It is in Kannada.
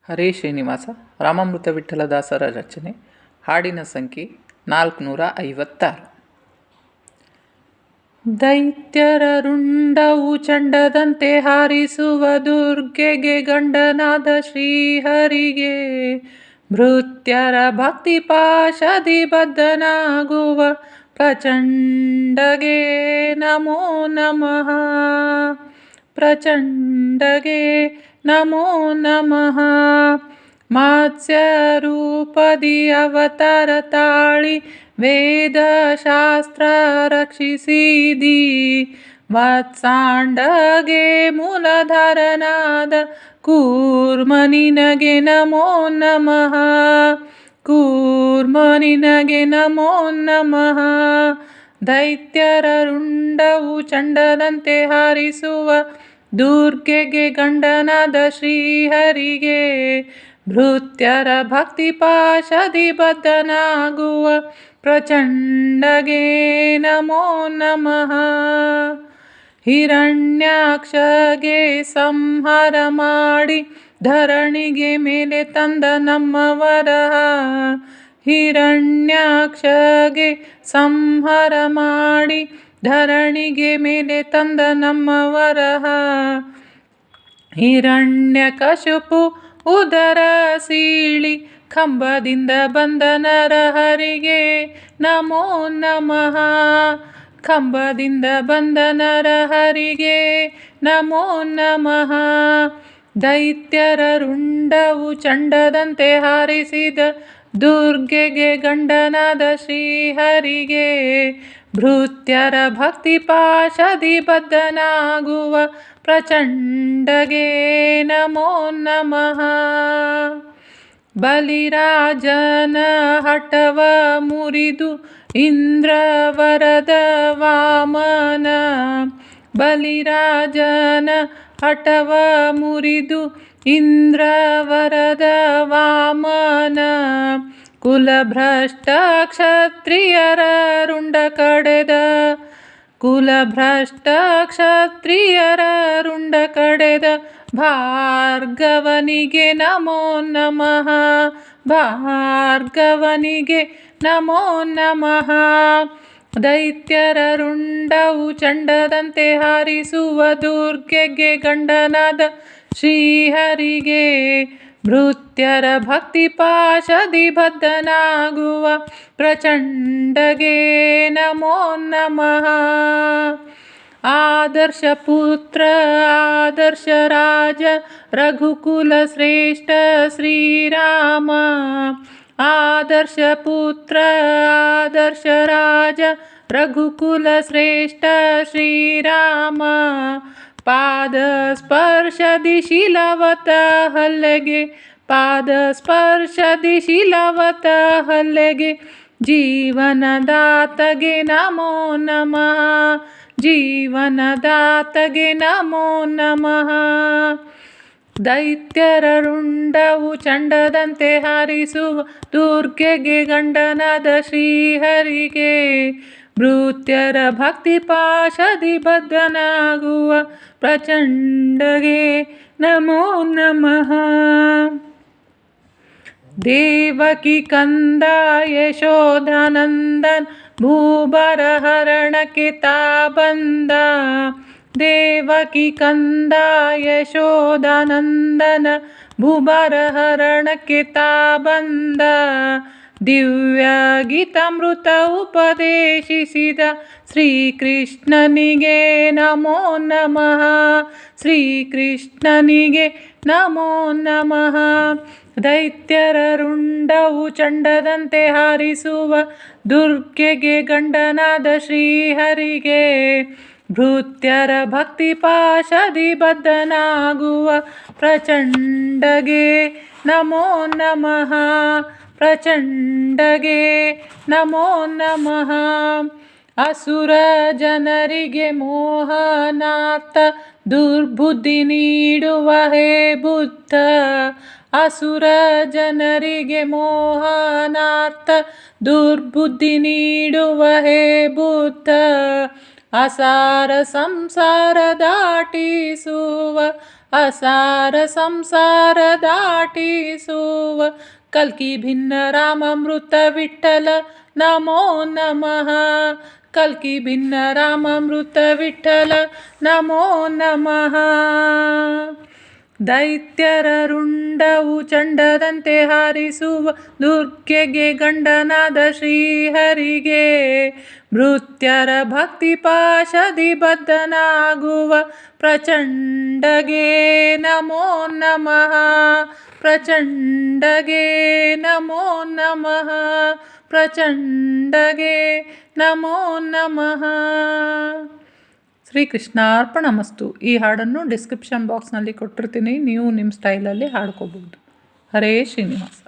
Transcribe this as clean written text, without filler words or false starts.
ಹರೇ ಶ್ರೀನಿವಾಸ ರಾಮಾಮೃತ ವಿಠ್ಠಲದಾಸರ ರಚನೆ. ಹಾಡಿನ ಸಂಖ್ಯೆ 456. ದೈತ್ಯರ ರುಂಡವು ಚಂಡದಂತೆ ಹಾರಿಸುವ ದುರ್ಗೆಗೆ ಗಂಡನಾದ ಶ್ರೀಹರಿಗೆ, ಭೃತ್ಯರ ಭಕ್ತಿ ಪಾಶದಿ ಬದ್ಧನಾಗುವ ಪ್ರಚಂಡಗೆ ನಮೋ ನಮಃ. ಪ್ರಚಂಡಗೆ ನಮೋ ನಮಃ. ಮತ್ಸ್ಯರೂಪದಿ ಅವತಾರ ತಾಳಿ ವೇದಶಾಸ್ತ್ರ ರಕ್ಷಿಸಿದಿ, ವತ್ಸಾಂಡಗೆ ಮೂಲಧರನಾದ ಕೂರ್ಮ ನಿನಗೆ ನಮೋ ನಮಃ. ಕೂರ್ಮ ನಿನಗೆ ನಮೋ ನಮಃ. ದೈತ್ಯರ ರುಂಡವು ಚಂಡದಂತೆ ಹಾರಿಸುವ ದುರ್ಗೆಗೆ ಗಂಡನಾದ ಶ್ರೀಹರಿಗೆ, ಭೃತ್ಯರ ಭಕ್ತಿ ಪಾಶದಿ ಬದ್ಧನಾಗುವ ಪ್ರಚಂಡಗೆ ನಮೋ ನಮಃ. ಹಿರಣ್ಯಾಕ್ಷಗೆ ಸಂಹಾರ ಮಾಡಿ ಧರಣಿಗೆ ಮೇಲೆ ತಂದ ನಮ್ಮ ವರಹ. ಹಿರಣ್ಯಾಕ್ಷಗೆ ಸಂಹಾರ ಮಾಡಿ ಧರಣಿಗೆ ಮೇಲೆ ತಂದ ನಮ್ಮ ವರಹ. ಹಿರಣ್ಯಕಶಿಪು ಉದರ ಸೀಳಿ ಕಂಬದಿಂದ ಬಂದ ನರಹರಿಗೆ ನಮೋ ನಮಃ. ಕಂಬದಿಂದ ಬಂದ ನರಹರಿಗೆ ನಮೋ ನಮಃ. ದೈತ್ಯರ ರುಂಡವು ಚಂಡದಂತೆ ಹಾರಿಸಿದ ದುರ್ಗೆಗೆ ಗಂಡನಾದ ಶ್ರೀಹರಿಗೆ, ಭೃತ್ಯರ ಭಕ್ತಿ ಪಾಶದಿ ಬದ್ಧನಾಗುವ ಪ್ರಚಂಡಗೆ ನಮೋ ನಮಃ. ಬಲಿರಾಜನ ಹಠವ ಮುರಿದು ಇಂದ್ರವರದ ವಾಮನ. ಬಲಿರಾಜನ ಹಠವ ಮುರಿದು ಇಂದ್ರವರದ ವಾಮನ. ಕುಲಭ್ರಷ್ಟ ಕ್ಷತ್ರಿಯರ ರುಂಡ ಕಡೆದ. ಕುಲಭ್ರಷ್ಟ ಕ್ಷತ್ರಿಯರ ರುಂಡ ಕಡೆದ ಭಾರ್ಗವನಿಗೆ ನಮೋ ನಮಃ. ಭಾರ್ಗವನಿಗೆ ನಮೋ ನಮಃ. ದೈತ್ಯರ ರುಂಡವು ಚಂಡದಂತೆ ಹಾರಿಸುವ ದುರ್ಗೆಗೆ ಗಂಡನಾದ ಶ್ರೀಹರಿಗೆ, ಭೃತ್ಯರ ಭಕ್ತಿ ಪಾಶದಿ ಬದ್ಧನಾಗುವ ಪ್ರಚಂಡಗೆ ನಮೋ ನಮಃ. ಆದರ್ಶ ಪುತ್ರ ಆದರ್ಶ ರಾಜ ರಘುಕುಲ ಶ್ರೇಷ್ಠ ಶ್ರೀರಾಮ. ಆದರ್ಶ ಪುತ್ರ ಆದರ್ಶ ರಾಜ ರಘುಕುಲ ಶ್ರೇಷ್ಠ ಶ್ರೀರಾಮ. ಪಾದ ಸ್ಪರ್ಶದಿ ಶಿಲವತ ಹಲ್ಲೆಗೆ. ಪಾದ ಸ್ಪರ್ಶದಿ ಶಿಲವತ ಹಲ್ಲೆಗೆ ಜೀವನದಾತಗೆ ನಮೋ ನಮಃ. ಜೀವನದಾತಗೆ ನಮೋ ನಮಃ. ದೈತ್ಯರ ರುಂಡವು ಚಂಡದಂತೆ ಹಾರಿಸುವ ದುರ್ಗೆಗೆ ಗಂಡನಾದ ಶ್ರೀಹರಿಗೆ, ಭೃತ್ಯರ ಭಕ್ತಿ ಪಾಶದಿ ಬದ್ಧನಾಗುವ ಪ್ರಚಂಡಗೆ ನಮೋ ನಮಃ. ದೇವಕಿ ಕಂದ ಯಶೋಧಾನಂದನ್ ಭೂಭರ ಹರಣಕ್ಕೆ ತಾ ಬಂದ. ದೇವಕಿ ಕಂದ ಯಶೋಧಾನಂದನ ಭೂಭರ ಹರಣಕ್ಕೆ ತಾ ಬಂದ. ದಿವ್ಯ ಗೀತಾಮೃತ ಉಪದೇಶಿಸಿದ ಶ್ರೀಕೃಷ್ಣನಿಗೆ ನಮೋ ನಮಃ. ಶ್ರೀಕೃಷ್ಣನಿಗೆ ನಮೋ ನಮಃ. ದೈತ್ಯರ ರುಂಡವು ಚಂಡದಂತೆ ಹಾರಿಸುವ ದುರ್ಗೆಗೆ ಗಂಡನಾದ ಶ್ರೀಹರಿಗೆ, ಭೃತ್ಯರ ಭಕ್ತಿ ಪಾಶದಿ ಬದ್ಧನಾಗುವ ಪ್ರಚಂಡಗೆ ನಮೋ ನಮಃ. ಪ್ರಚಂಡಗೆ ನಮೋ ನಮಃ. ಅಸುರ ಜನರಿಗೆ ಮೋಹನಾರ್ಥ ದುರ್ಬುದ್ಧಿ ನೀಡುವ ಹೇ ಬುದ್ಧ. ಅಸುರ ಜನರಿಗೆ ಮೋಹನಾರ್ಥ ದುರ್ಬುದ್ಧಿ ನೀಡುವ ಹೇ ಬುದ್ಧ. ಅಸಾರ ಸಂಸಾರ ದಾಟಿಸುವ ಅಸಾರ ಸಂಸಾರ ದಾಟಿಸುವ ಕಲ್ಕಿ ಭಿನ್ನ ರಾಮಾಮೃತ ವಿಠಲ ನಮೋ ನಮಃ. ಕಲ್ಕಿ ಭಿನ್ನ ರಾಮಾಮೃತ ವಿಠಲ ನಮೋ ನಮಃ. ದೈತ್ಯರ ರುಂಡವು ಚಂಡದಂತೆ ಹಾರಿಸುವ ದುರ್ಗೆಗೆ ಗಂಡನಾದ ಶ್ರೀಹರಿಗೆ, ಭೃತ್ಯರ ಭಕ್ತಿ ಪಾಶದಿ ಬದ್ಧನಾಗುವ ಪ್ರಚಂಡಗೆ ನಮೋ ನಮಃ. ಪ್ರಚಂಡಗೆ ನಮೋ ನಮಃ. ಪ್ರಚಂಡಗೆ ನಮೋ ನಮಃ. ಶ್ರೀಕೃಷ್ಣಾರ್ಪಣಮಸ್ತು. ಈ ಹಾಡನ್ನು ಡಿಸ್ಕ್ರಿಪ್ಷನ್ ಬಾಕ್ಸ್ನಲ್ಲಿ ಕೊಟ್ಟಿರ್ತೀನಿ, ನೀವು ನಿಮ್ಮ ಸ್ಟೈಲಲ್ಲಿ ಹಾಡ್ಕೋಬೋದು. ಹರೇ ಶ್ರೀನಿವಾಸ.